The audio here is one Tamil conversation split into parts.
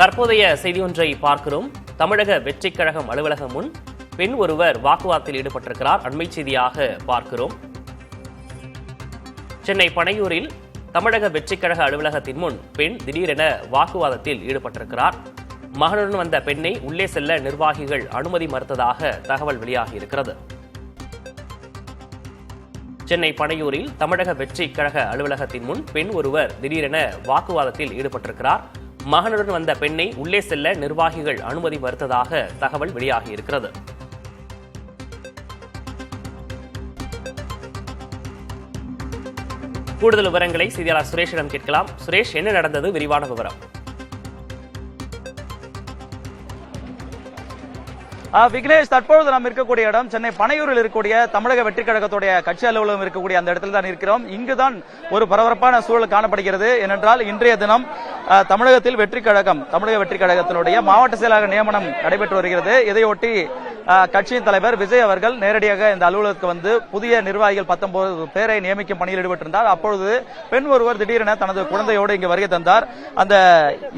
தற்போதைய செய்தி ஒன்றை பார்க்கிறோம். தமிழக வெற்றிக் கழகம் அலுவலகம் முன் பெண் ஒருவர் வாக்குவாதத்தில் ஈடுபட்டிருக்கிறார். அண்மை செய்தியாக பார்க்கிறோம். சென்னை பனையூரில் தமிழக வெற்றிக் கழக அலுவலகத்தின் முன் பெண் திடீரென வாக்குவாதத்தில் ஈடுபட்டிருக்கிறார். மகனுடன் வந்த பெண்ணை உள்ளே செல்ல நிர்வாகிகள் அனுமதி மறுத்ததாக தகவல் வெளியாகியிருக்கிறது. சென்னை பனையூரில் தமிழக வெற்றிக் கழக அலுவலகத்தின் முன் பெண் ஒருவர் திடீரென வாக்குவாதத்தில் ஈடுபட்டிருக்கிறார். மகனுடன் வந்த பெண்ணை உள்ளே செல்ல நிர்வாகிகள் அனுமதி மறுத்ததாக தகவல் வெளியாகியிருக்கிறது. கூடுதல் விவரங்களை செய்தியாளர் சுரேஷிடம் கேட்கலாம். சுரேஷ், என்ன நடந்தது? விரிவான விவரம். விக்னேஷ், தற்பொழுது நாம் இருக்கக்கூடிய இடம் சென்னை பனையூரில் இருக்கக்கூடிய தமிழக வெற்றி கழகத்துடைய கட்சி அலுவலகம் இருக்கக்கூடிய அந்த இடத்தில் தான் இருக்கிறோம். இங்குதான் ஒரு பரபரப்பான சூழல் காணப்படுகிறது. ஏனென்றால் இன்றைய தினம் தமிழகத்தில் தமிழக வெற்றி கழகத்தினுடைய மாவட்ட செயலாளர் நியமனம் நடைபெற்று வருகிறது. இதையொட்டி கட்சியின் தலைவர் விஜய் அவர்கள் நேரடியாக இந்த அலுவலகத்துக்கு வந்து புதிய நிர்வாகிகள் 19 பேரை நியமிக்கும் பணியில் ஈடுபட்டிருந்தார். அப்பொழுது பெண் ஒருவர் திடீரென தனது குழந்தையோடு இங்கு வருகை தந்தார். அந்த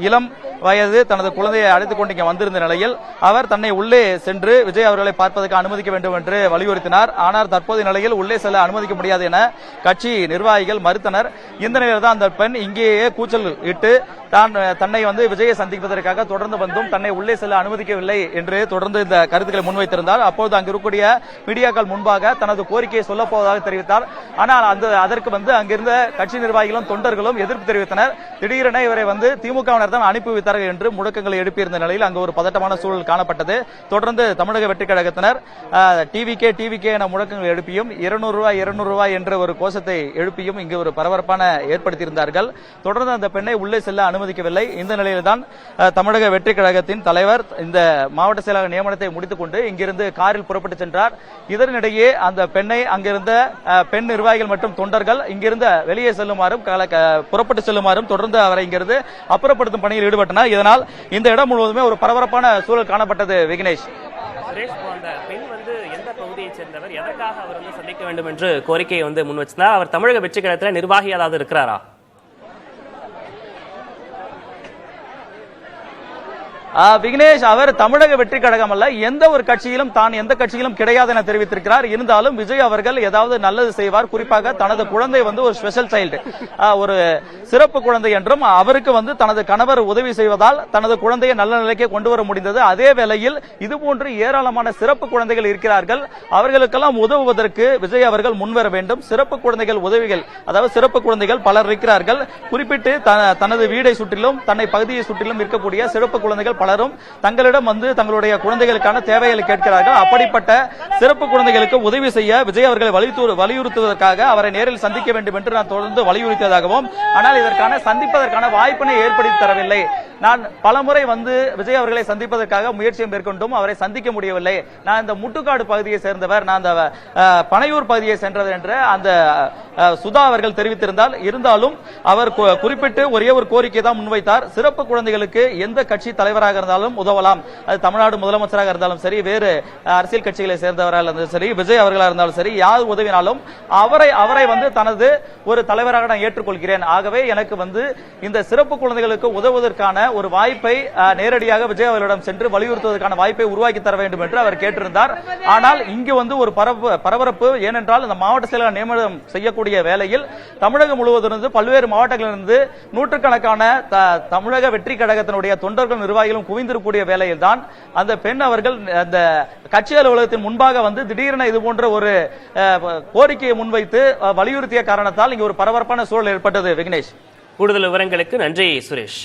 இளம் வயது தனது குழந்தையை அழைத்துக் கொண்டு இங்கே வந்திருந்த நிலையில் அவர் தன்னை உள்ளே சென்று விஜய் அவர்களை பார்ப்பதற்கு அனுமதிக்க வேண்டும் என்று வலியுறுத்தினார். ஆனால் தற்போதைய நிலையில் உள்ளே செல்ல அனுமதிக்க முடியாது என கட்சி நிர்வாகிகள் மறுத்தனர். இந்த நிலையில் தான் அந்த பெண் இங்கேயே கூச்சல் இட்டு தன்னை வந்து விஜயை சந்திப்பதற்காக தொடர்ந்து வந்தும் தன்னை உள்ளே செல்ல அனுமதிக்கவில்லை என்று தொடர்ந்து இந்த கருத்துக்களை முன்வைத்திருந்தார். அப்போது அங்கு இருக்கக்கூடிய மீடியாக்கள் முன்பாக தனது கோரிக்கையை சொல்லப் போவதாக தெரிவித்தார். ஆனால் அதற்கு வந்து அங்கிருந்த கட்சி நிர்வாகிகளும் தொண்டர்களும் எதிர்ப்பு தெரிவித்தனர். திடீரென இவரை வந்து திமுகவினர் தான் அனுப்பி வைத்தார்கள் என்று முழக்கங்களை எழுப்பியிருந்த நிலையில் அங்கு ஒரு பதட்டமான சூழல் காணப்பட்டது. தொடர்ந்து தமிழக வெற்றி கழகத்தினர் டிவிகே என முழக்கங்கள் எழுப்பியும் 200 ரூபாய் என்ற ஒரு கோஷத்தை எழுப்பியும் இங்கு ஒரு பரபரப்பான ஏற்படுத்தியிருந்தார்கள். தொடர்ந்து அந்த பெண்ணை உள்ளே செல்ல அனுமதிக்கவில்லை. இந்த நிலையில்தான் தமிழக வெற்றி கழகத்தின் தலைவர் இந்த மாவட்ட செயலாளர் நியமனத்தை முடித்துக் கொண்டு இங்கிருந்து காரில் புறப்பட்டு சென்றார். இதனிடையே அந்த பெண்ணை அங்கிருந்த பெண் நிர்வாகிகள் மற்றும் தொண்டர்கள் இங்கிருந்து வெளியே செல்லுமாறும் புறப்பட்டு செல்லுமாறும் தொடர்ந்து அவரை இங்கிருந்து அப்புறப்படுத்தும் பணியில் ஈடுபட்டனர். இதனால் இந்த இடம் முழுவதுமே ஒரு பரபரப்பான சூழல் காணப்பட்டது. விக்னேஷ், பெண் வந்து எந்த பகுதியைச் சேர்ந்தவர், எதற்காக அவர் வந்து சந்திக்க வேண்டும் என்று கோரிக்கையை வந்து முன் வச்சிருந்தார்? அவர் தமிழக வெற்றி கழகத்தில் நிர்வாகி ஏதாவது இருக்கிறாரா? விக்னேஷ், அவர் தமிழக வெற்றி கழகம் அல்ல, எந்த ஒரு கட்சியிலும் தான் எந்த கட்சியிலும் கிடையாது என தெரிவித்திருக்கிறார். இருந்தாலும் விஜய் அவர்கள் ஏதாவது நல்லது செய்வார், குறிப்பாக தனது குழந்தை வந்து ஒரு ஸ்பெஷல் சைல்டு, ஒரு சிறப்பு குழந்தை என்றும் அவருக்கு வந்து தனது கணவர் உதவி செய்வதால் தனது குழந்தையை நல்ல நிலைக்கு கொண்டு வர முடிந்தது. அதே வேளையில் இதுபோன்று ஏராளமான சிறப்பு குழந்தைகள் இருக்கிறார்கள். அவர்களுக்கெல்லாம் உதவுவதற்கு விஜய் அவர்கள் முன்வர வேண்டும். சிறப்பு குழந்தைகள் உதவிகள், அதாவது சிறப்பு குழந்தைகள் பலர் இருக்கிறார்கள். குறிப்பிட்டு தனது வீடை சுற்றிலும் தன்னை பகுதியை சுற்றிலும் இருக்கக்கூடிய சிறப்பு குழந்தைகள் பலரும் தங்களிடம் வந்து தங்களுடைய குழந்தைகளுக்கான தேவைகளை கேட்கிறார்கள். அப்படிப்பட்ட சிறப்பு குழந்தைகளுக்கு உதவி செய்ய விஜய் அவர்களை வலியுறுத்துவதற்காக அவரை நேரில் சந்திக்க வேண்டும் என்று நான் தொடர்ந்து வலியுறுத்தியதாகவும், ஆனால் இதற்கான சந்திப்பதற்கான வாய்ப்பினை ஏற்படுத்தி தரவில்லை. நான் பலமுறை வந்து விஜய் அவர்களை சந்திப்பதற்காக முயற்சியை மேற்கொண்டும் அவரை சந்திக்க முடியவில்லை. நான் இந்த முட்டுக்காடு பகுதியை சேர்ந்தவர், நான் அந்த பனையூர் பகுதியை சென்றவர் என்று அந்த சுதா அவர்கள் தெரிவித்திருந்தால், இருந்தாலும் அவர் குறிப்பிட்டு ஒரே ஒரு கோரிக்கை தான் முன்வைத்தார். சிறப்பு குழந்தைகளுக்கு எந்த கட்சி தலைவராக இருந்தாலும் உதவலாம். அது தமிழ்நாடு முதலமைச்சராக இருந்தாலும் சரி, வேறு அரசியல் கட்சிகளை சேர்ந்தவராக இருந்தாலும் சரி, விஜய் அவர்களாக இருந்தாலும் சரி, யார் உதவினாலும் அவரை வந்து தனது ஒரு தலைவராக நான் ஏற்றுக்கொள்கிறேன். ஆகவே எனக்கு வந்து இந்த சிறப்பு குழந்தைகளுக்கு உதவுவதற்கான ஒரு வாய்ப்பை நேரடியாக விஜய் அவர்களிடம் சென்று வலியுறுத்துவதற்கான வாய்ப்பை உருவாக்கி தர வேண்டும் என்று அவர் கேட்டிருந்தார். ஆனால் இங்கு வந்து ஒரு பரபரப்பு. ஏனென்றால் இந்த மாவட்ட செயலாளர் நியமனம் செய்யக்கூடிய வேளையில் தமிழகம் முழுவதிலிருந்து பல்வேறு மாவட்டங்களிலிருந்து நூற்றுக்கணக்கான தமிழக வெற்றி கழகத்தினுடைய தொண்டர்கள் நிர்வாகிகளும் குவிந்திருக்கக்கூடிய வேளையில் தான் அந்த பெண் அவர்கள் அந்த கட்சி அலுவலகத்தின் முன்பாக வந்து திடீரென இது போன்ற ஒரு கோரிக்கையை முன்வைத்து வலியுறுத்திய காரணத்தால் இங்கு ஒரு பரபரப்பான சூழல் ஏற்பட்டது. விக்னேஷ், கூடுதல் விவரங்களுக்கு நன்றி சுரேஷ்.